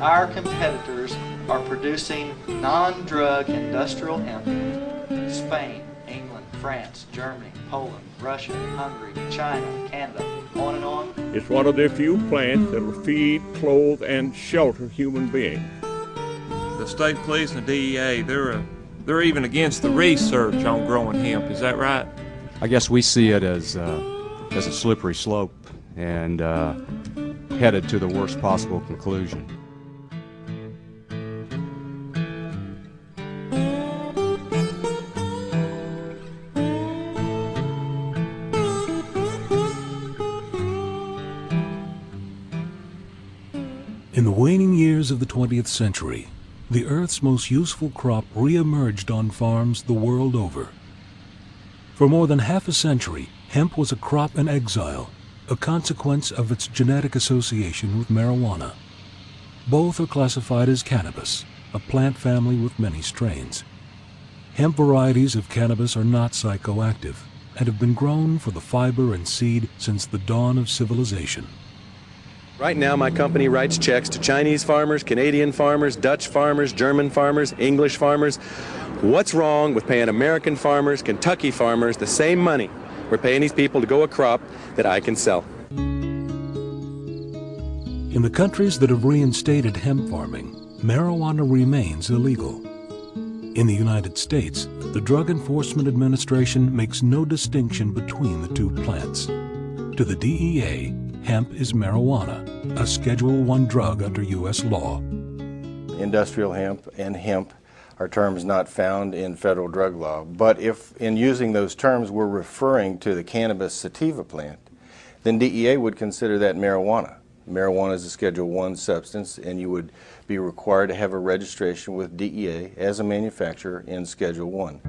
Our competitors are producing non-drug industrial hemp in Spain, England, France, Germany, Poland, Russia, Hungary, China, Canada, on and on. It's one of the few plants that will feed, clothe, and shelter human beings. The state police and the DEA, they're even against the research on growing hemp. Is that right? I guess we see it as a slippery slope and headed to the worst possible conclusion. In the waning years of the 20th century, the Earth's most useful crop re-emerged on farms the world over. For more than half a century, hemp was a crop in exile, a consequence of its genetic association with marijuana. Both are classified as cannabis, a plant family with many strains. Hemp varieties of cannabis are not psychoactive and have been grown for the fiber and seed since the dawn of civilization. Right now, my company writes checks to Chinese farmers, Canadian farmers, Dutch farmers, German farmers, English farmers. What's wrong with paying American farmers, Kentucky farmers the same money we're paying these people to grow a crop that I can sell? In the countries that have reinstated hemp farming, marijuana remains illegal. In the United States, the Drug Enforcement Administration makes no distinction between the two plants. To the DEA, hemp is marijuana, a Schedule I drug under U.S. law. Industrial hemp and hemp are terms not found in federal drug law, but if in using those terms we're referring to the cannabis sativa plant, then DEA would consider that marijuana. Marijuana is a Schedule I substance, and you would be required to have a registration with DEA as a manufacturer in Schedule I.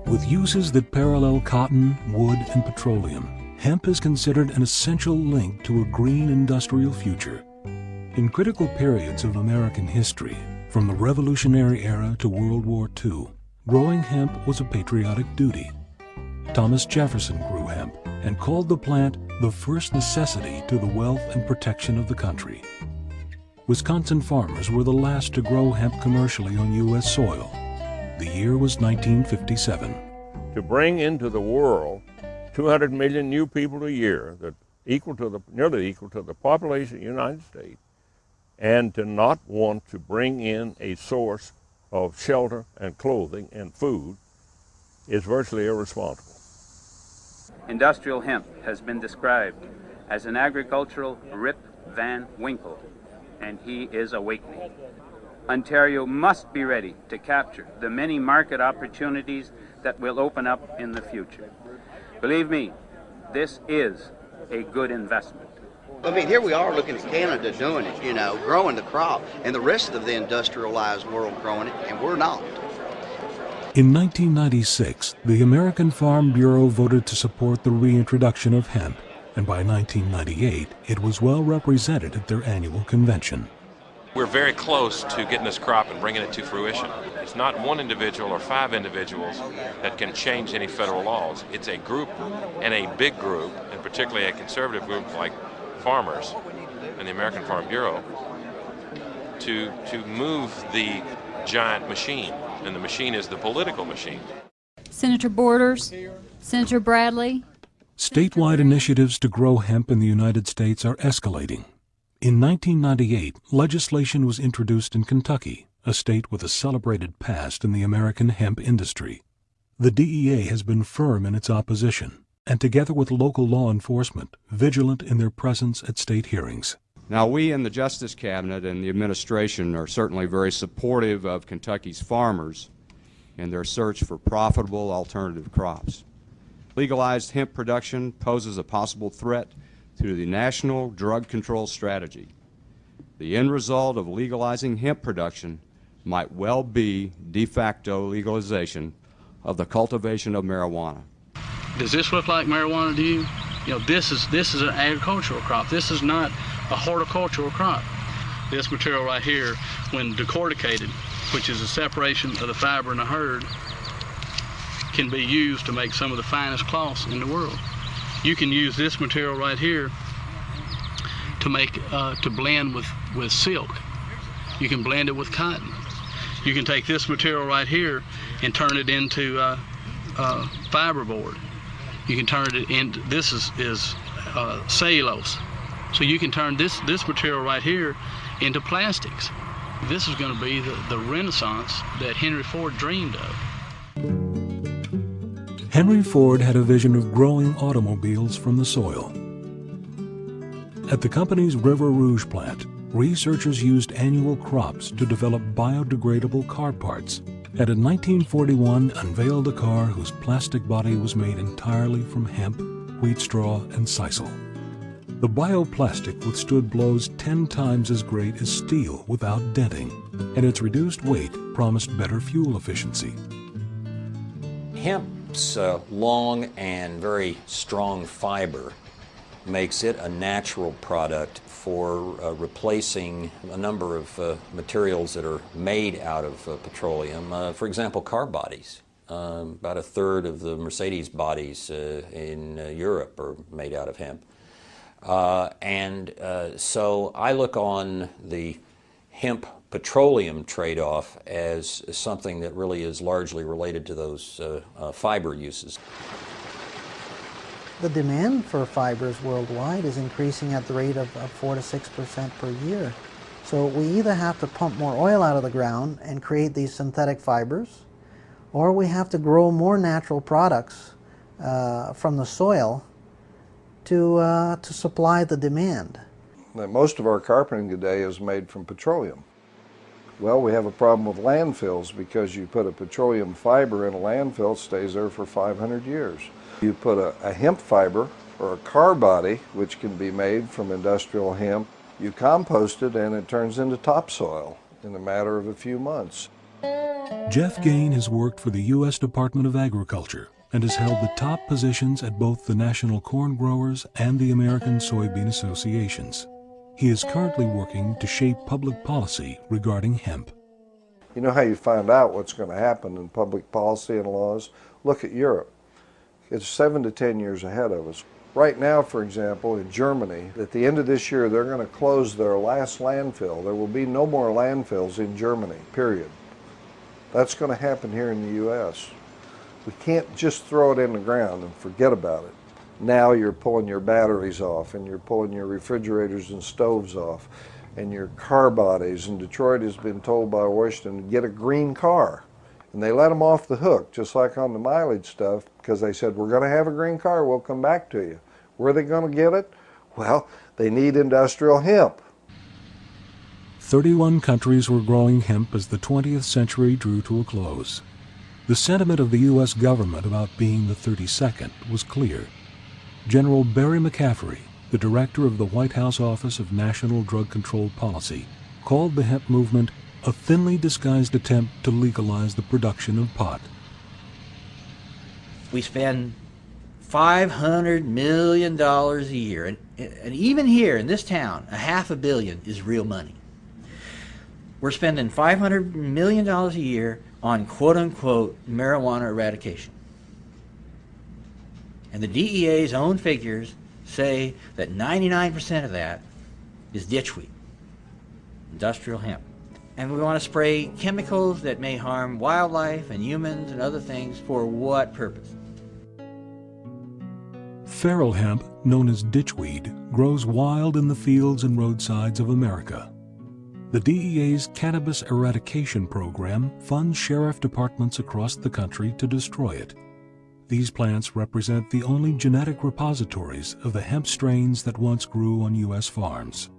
With uses that parallel cotton, wood, and petroleum, hemp is considered an essential link to a green industrial future. In critical periods of American history, from the Revolutionary era to World War II, growing hemp was a patriotic duty. Thomas Jefferson grew hemp and called the plant the first necessity to the wealth and protection of the country. Wisconsin farmers were the last to grow hemp commercially on U.S. soil. The year was 1957. To bring into the world 200 million new people a year, that nearly equal to the population of the United States, and to not want to bring in a source of shelter and clothing and food is virtually irresponsible. Industrial hemp has been described as an agricultural Rip Van Winkle, and he is awakening. Ontario must be ready to capture the many market opportunities that will open up in the future. Believe me, this is a good investment. I mean, here we are looking at Canada doing it, you know, growing the crop, and the rest of the industrialized world growing it, and we're not. In 1996, the American Farm Bureau voted to support the reintroduction of hemp, and by 1998, it was well represented at their annual convention. We're very close to getting this crop and bringing it to fruition. It's not one individual or 5 individuals that can change any federal laws. It's a group, and a big group, and particularly a conservative group like farmers and the American Farm Bureau, to move the giant machine, and the machine is the political machine. Senator Borders, Senator Bradley. Statewide initiatives to grow hemp in the United States are escalating. In 1998, legislation was introduced in Kentucky, a state with a celebrated past in the American hemp industry. The DEA has been firm in its opposition, and together with local law enforcement, vigilant in their presence at state hearings. Now, we in the Justice Cabinet and the administration are certainly very supportive of Kentucky's farmers in their search for profitable alternative crops. Legalized hemp production poses a possible threat to the national drug control strategy. The end result of legalizing hemp production might well be de facto legalization of the cultivation of marijuana. Does this look like marijuana to you? You know, this is an agricultural crop. This is not a horticultural crop. This material right here, when decorticated, which is a separation of the fiber in the herd, can be used to make some of the finest cloths in the world. You can use this material right here to make to blend with with silk. You can blend it with cotton. You can take this material right here and turn it into fiberboard. You can turn it into, this is cellulose. So you can turn this material right here into plastics. This is going to be the renaissance that Henry Ford dreamed of. Henry Ford had a vision of growing automobiles from the soil. At the company's River Rouge plant, researchers used annual crops to develop biodegradable car parts, and in 1941 unveiled a car whose plastic body was made entirely from hemp, wheat straw, and sisal. The bioplastic withstood blows 10 times as great as steel without denting, and its reduced weight promised better fuel efficiency. Hemp's long and very strong fiber makes it a natural product for replacing a number of materials that are made out of petroleum. For example, car bodies. About a third of the Mercedes bodies in Europe are made out of hemp. So I look on the hemp petroleum trade-off as something that really is largely related to those fiber uses. The demand for fibers worldwide is increasing at the rate of 4 to 6% per year. So we either have to pump more oil out of the ground and create these synthetic fibers, or we have to grow more natural products from the soil to supply the demand. Most of our carpeting today is made from petroleum. Well, we have a problem with landfills because you put a petroleum fiber in a landfill, it stays there for 500 years. You put a hemp fiber or a car body, which can be made from industrial hemp, you compost it and it turns into topsoil in a matter of a few months. Jeff Gain has worked for the U.S. Department of Agriculture and has held the top positions at both the National Corn Growers and the American Soybean Associations. He is currently working to shape public policy regarding hemp. You know how you find out what's going to happen in public policy and laws? Look at Europe. It's 7 to 10 years ahead of us. Right now, for example, in Germany, at the end of this year, they're going to close their last landfill. There will be no more landfills in Germany, period. That's going to happen here in the U.S. We can't just throw it in the ground and forget about it. Now you're pulling your batteries off, and you're pulling your refrigerators and stoves off, and your car bodies. And Detroit has been told by Washington to get a green car. And they let them off the hook, just like on the mileage stuff, because they said, we're going to have a green car, we'll come back to you. Where are they going to get it? Well, they need industrial hemp. 31 countries were growing hemp as the 20th century drew to a close. The sentiment of the U.S. government about being the 32nd was clear. General Barry McCaffrey, the director of the White House Office of National Drug Control Policy, called the hemp movement a thinly disguised attempt to legalize the production of pot. We spend $500 million a year, and even here in this town, $500 million is real money. We're spending $500 million a year on quote-unquote marijuana eradication. And the DEA's own figures say that 99% of that is ditchweed, industrial hemp. And we want to spray chemicals that may harm wildlife and humans and other things for what purpose? Feral hemp, known as ditchweed, grows wild in the fields and roadsides of America. The DEA's Cannabis Eradication Program funds sheriff departments across the country to destroy it. These plants represent the only genetic repositories of the hemp strains that once grew on U.S. farms.